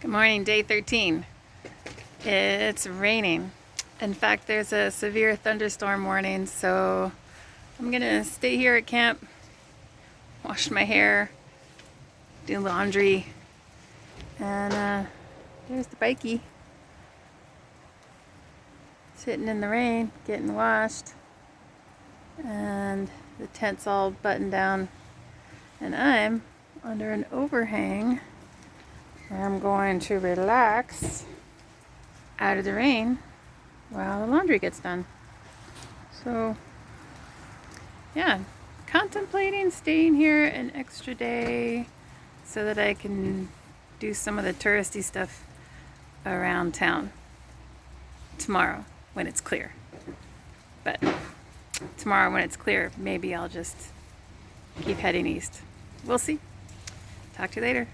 Good morning, day 13. It's raining. In fact, there's a severe thunderstorm warning, so I'm gonna stay here at camp, wash my hair, do laundry, and there's the bikey sitting in the rain, getting washed, and the tent's all buttoned down, and I'm under an overhang where I'm going to relax out of the rain while the laundry gets done. So yeah, contemplating staying here an extra day so that I can do some of the touristy stuff around town tomorrow when it's clear. But tomorrow when it's clear, maybe I'll just keep heading east. We'll see. Talk to you later.